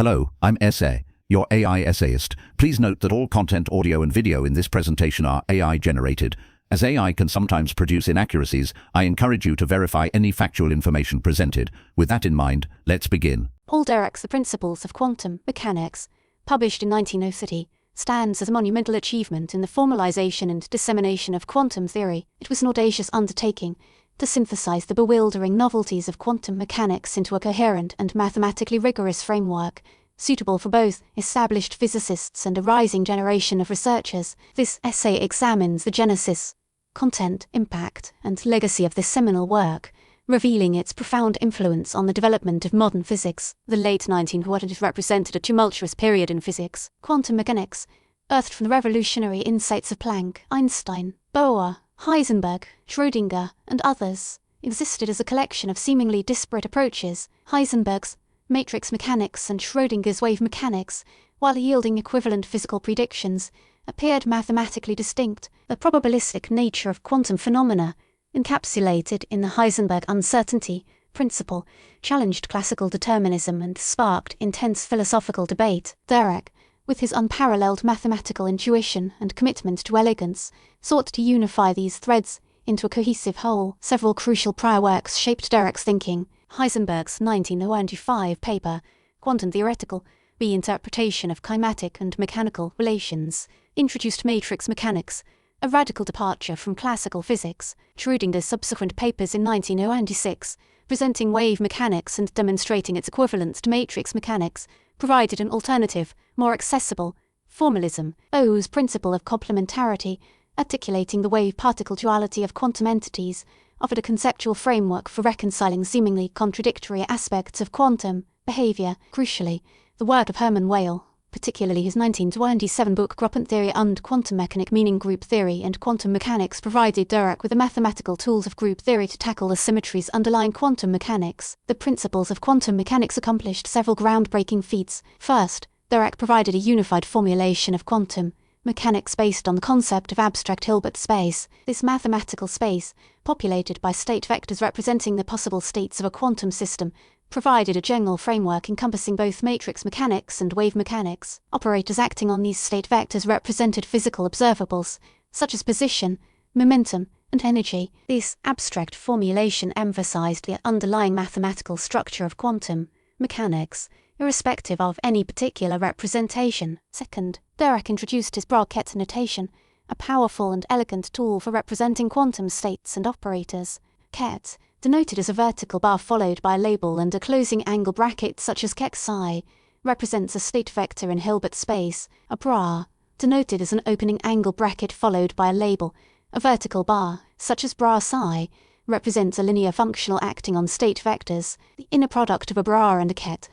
Hello, I'm Essay, your AI essayist. Please note that all content, audio and video in this presentation are AI generated. As AI can sometimes produce inaccuracies, I encourage you to verify any factual information presented. With that in mind, let's begin. Paul Dirac's The Principles of Quantum Mechanics, published in 1903, stands as a monumental achievement in the formalization and dissemination of quantum theory. It was an audacious undertaking to synthesize the bewildering novelties of quantum mechanics into a coherent and mathematically rigorous framework, suitable for both established physicists and a rising generation of researchers. This essay examines the genesis, content, impact, and legacy of this seminal work, revealing its profound influence on the development of modern physics. The late 1900s represented a tumultuous period in physics. Quantum mechanics, birthed from the revolutionary insights of Planck, Einstein, Bohr, Heisenberg, Schrödinger, and others, existed as a collection of seemingly disparate approaches. Heisenberg's matrix mechanics and Schrödinger's wave mechanics, while yielding equivalent physical predictions, appeared mathematically distinct. The probabilistic nature of quantum phenomena, encapsulated in the Heisenberg uncertainty principle, challenged classical determinism and sparked intense philosophical debate. Dirac, with his unparalleled mathematical intuition and commitment to elegance, sought to unify these threads into a cohesive whole. Several crucial prior works shaped Dirac's thinking. Heisenberg's 1905 paper, Quantum Theoretical Reinterpretation of Kinematic and Mechanical Relations, introduced matrix mechanics, a radical departure from classical physics. Schrödinger's subsequent papers in 1906, presenting wave mechanics and demonstrating its equivalence to matrix mechanics, provided an alternative, more accessible, formalism. Bohr's principle of complementarity, articulating the wave-particle duality of quantum entities, offered a conceptual framework for reconciling seemingly contradictory aspects of quantum behavior. Crucially, the work of Hermann Weyl, particularly his 1927 book Gruppentheorie und Quantenmechanik, meaning group theory and quantum mechanics, provided Dirac with the mathematical tools of group theory to tackle the symmetries underlying quantum mechanics. The principles of quantum mechanics accomplished several groundbreaking feats. First, Dirac provided a unified formulation of quantum mechanics based on the concept of abstract Hilbert space. This mathematical space, populated by state vectors representing the possible states of a quantum system, provided a general framework encompassing both matrix mechanics and wave mechanics. Operators acting on these state vectors represented physical observables, such as position, momentum, and energy. This abstract formulation emphasized the underlying mathematical structure of quantum mechanics, irrespective of any particular representation. Second, Dirac introduced his bracket notation, a powerful and elegant tool for representing quantum states and operators. Ket, denoted as a vertical bar followed by a label and a closing angle bracket such as kek psi, represents a state vector in Hilbert space. A bra, denoted as an opening angle bracket followed by a label, a vertical bar, such as bra psi, represents a linear functional acting on state vectors. The inner product of a bra and a ket,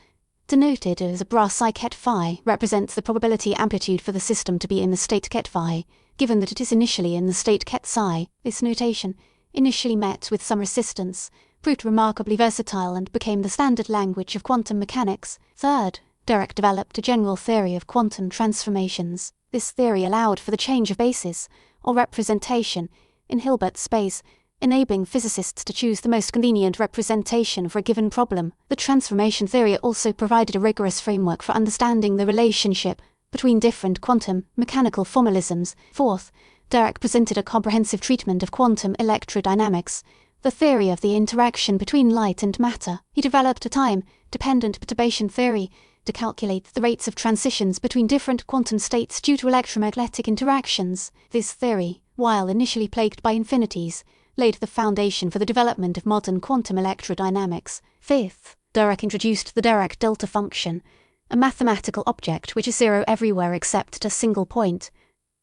denoted as a bra psi ket phi, represents the probability amplitude for the system to be in the state ket phi, given that it is initially in the state ket psi. This notation, initially met with some resistance, proved remarkably versatile and became the standard language of quantum mechanics. Third, Dirac developed a general theory of quantum transformations. This theory allowed for the change of basis, or representation, in Hilbert space, enabling physicists to choose the most convenient representation for a given problem. The transformation theory also provided a rigorous framework for understanding the relationship between different quantum mechanical formalisms. Fourth, Dirac presented a comprehensive treatment of quantum electrodynamics, the theory of the interaction between light and matter. He developed a time-dependent perturbation theory to calculate the rates of transitions between different quantum states due to electromagnetic interactions. This theory, while initially plagued by infinities, laid the foundation for the development of modern quantum electrodynamics. Fifth, Dirac introduced the Dirac delta function, a mathematical object which is zero everywhere except at a single point,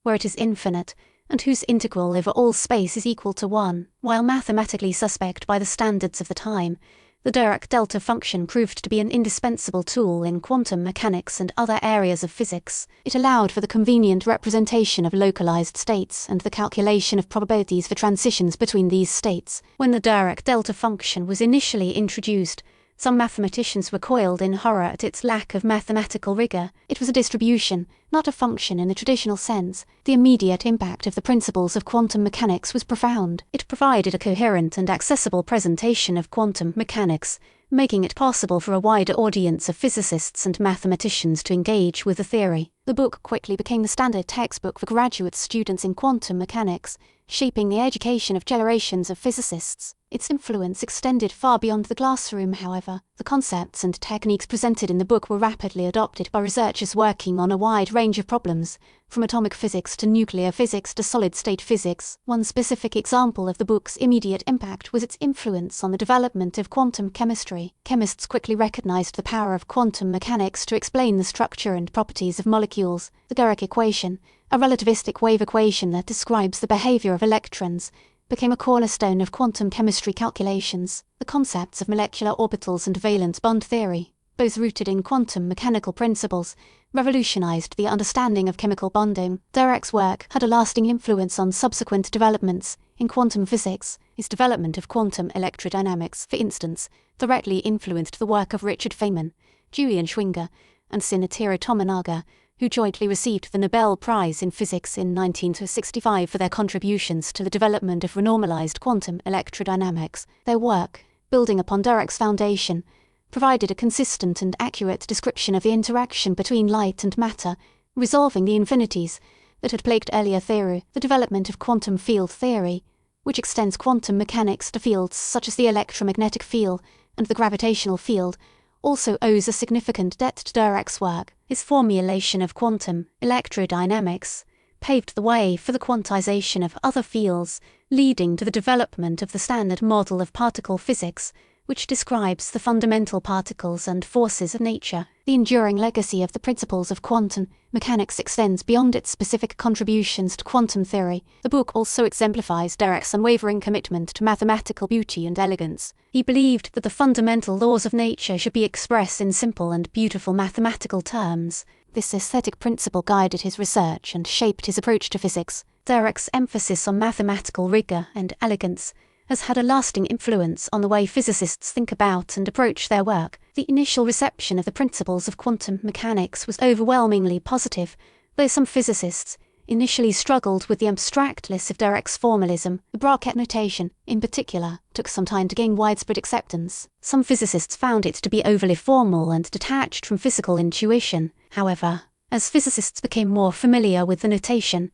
where it is infinite, and whose integral over all space is equal to 1. While mathematically suspect by the standards of the time, the Dirac delta function proved to be an indispensable tool in quantum mechanics and other areas of physics. It allowed for the convenient representation of localized states and the calculation of probabilities for transitions between these states. When the Dirac delta function was initially introduced, some mathematicians recoiled in horror at its lack of mathematical rigor. It was a distribution, not a function in the traditional sense. The immediate impact of the principles of quantum mechanics was profound. It provided a coherent and accessible presentation of quantum mechanics, making it possible for a wider audience of physicists and mathematicians to engage with the theory. The book quickly became the standard textbook for graduate students in quantum mechanics, shaping the education of generations of physicists. Its influence extended far beyond the classroom, however. The concepts and techniques presented in the book were rapidly adopted by researchers working on a wide range of problems, from atomic physics to nuclear physics to solid-state physics. One specific example of the book's immediate impact was its influence on the development of quantum chemistry. Chemists quickly recognized the power of quantum mechanics to explain the structure and properties of molecules. The Dirac equation, a relativistic wave equation that describes the behavior of electrons, became a cornerstone of quantum chemistry calculations. The concepts of molecular orbitals and valence bond theory, both rooted in quantum mechanical principles, revolutionized the understanding of chemical bonding. Dirac's work had a lasting influence on subsequent developments in quantum physics. His development of quantum electrodynamics, for instance, directly influenced the work of Richard Feynman, Julian Schwinger, and Shinichiro Tominaga, who jointly received the Nobel Prize in Physics in 1965 for their contributions to the development of renormalized quantum electrodynamics. Their work, building upon Dirac's foundation, provided a consistent and accurate description of the interaction between light and matter, resolving the infinities that had plagued earlier theory. The development of quantum field theory, which extends quantum mechanics to fields such as the electromagnetic field and the gravitational field, also owes a significant debt to Dirac's work. His formulation of quantum electrodynamics paved the way for the quantization of other fields, leading to the development of the standard model of particle physics, which describes the fundamental particles and forces of nature. The enduring legacy of the principles of quantum mechanics extends beyond its specific contributions to quantum theory. The book also exemplifies Dirac's unwavering commitment to mathematical beauty and elegance. He believed that the fundamental laws of nature should be expressed in simple and beautiful mathematical terms. This aesthetic principle guided his research and shaped his approach to physics. Dirac's emphasis on mathematical rigor and elegance has had a lasting influence on the way physicists think about and approach their work. The initial reception of the principles of quantum mechanics was overwhelmingly positive, though some physicists initially struggled with the abstractness of Dirac's formalism. The bracket notation, in particular, took some time to gain widespread acceptance. Some physicists found it to be overly formal and detached from physical intuition. However, as physicists became more familiar with the notation,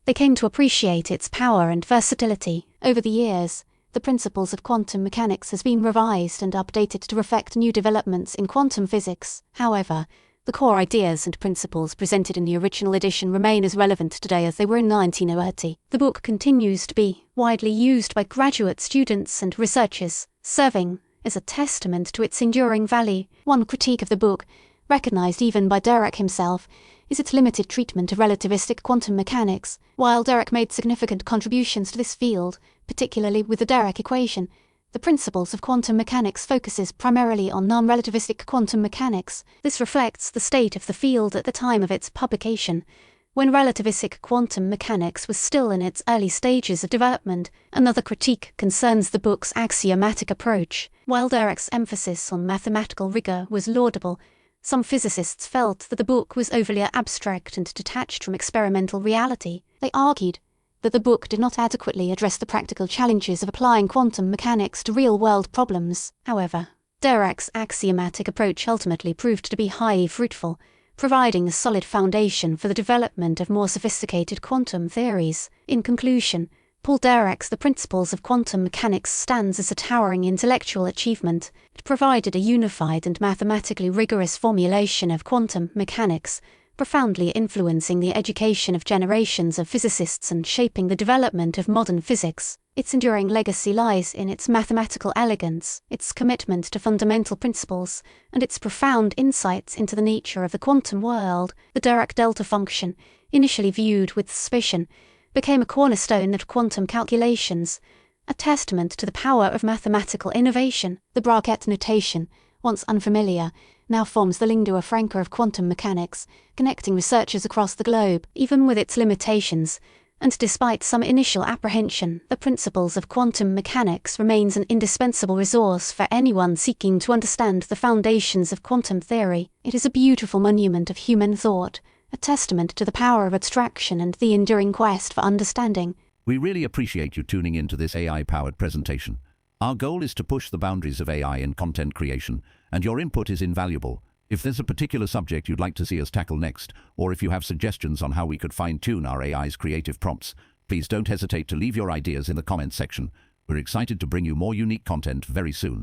they came to appreciate its power and versatility. Over the years, the principles of quantum mechanics has been revised and updated to reflect new developments in quantum physics. However, the core ideas and principles presented in the original edition remain as relevant today as they were in 1930. The book continues to be widely used by graduate students and researchers, serving as a testament to its enduring value. One critique of the book, recognized even by Dirac himself, is its limited treatment of relativistic quantum mechanics. While Dirac made significant contributions to this field, particularly with the Dirac equation, the principles of quantum mechanics focuses primarily on non-relativistic quantum mechanics. This reflects the state of the field at the time of its publication, when relativistic quantum mechanics was still in its early stages of development. Another critique concerns the book's axiomatic approach. While Dirac's emphasis on mathematical rigor was laudable, some physicists felt that the book was overly abstract and detached from experimental reality. They argued that the book did not adequately address the practical challenges of applying quantum mechanics to real-world problems. However, Dirac's axiomatic approach ultimately proved to be highly fruitful, providing a solid foundation for the development of more sophisticated quantum theories. In conclusion, Paul Dirac's The Principles of Quantum Mechanics stands as a towering intellectual achievement. It provided a unified and mathematically rigorous formulation of quantum mechanics, profoundly influencing the education of generations of physicists and shaping the development of modern physics. Its enduring legacy lies in its mathematical elegance, its commitment to fundamental principles, and its profound insights into the nature of the quantum world. The Dirac delta function, initially viewed with suspicion, became a cornerstone of quantum calculations, a testament to the power of mathematical innovation. The bracket notation, once unfamiliar, now forms the lingua franca of quantum mechanics, connecting researchers across the globe. Even with its limitations, and despite some initial apprehension, the principles of quantum mechanics remains an indispensable resource for anyone seeking to understand the foundations of quantum theory. It is a beautiful monument of human thought, a testament to the power of abstraction and the enduring quest for understanding. We really appreciate you tuning into this AI-powered presentation. Our goal is to push the boundaries of AI in content creation, and your input is invaluable. If there's a particular subject you'd like to see us tackle next, or if you have suggestions on how we could fine-tune our AI's creative prompts, please don't hesitate to leave your ideas in the comments section. We're excited to bring you more unique content very soon.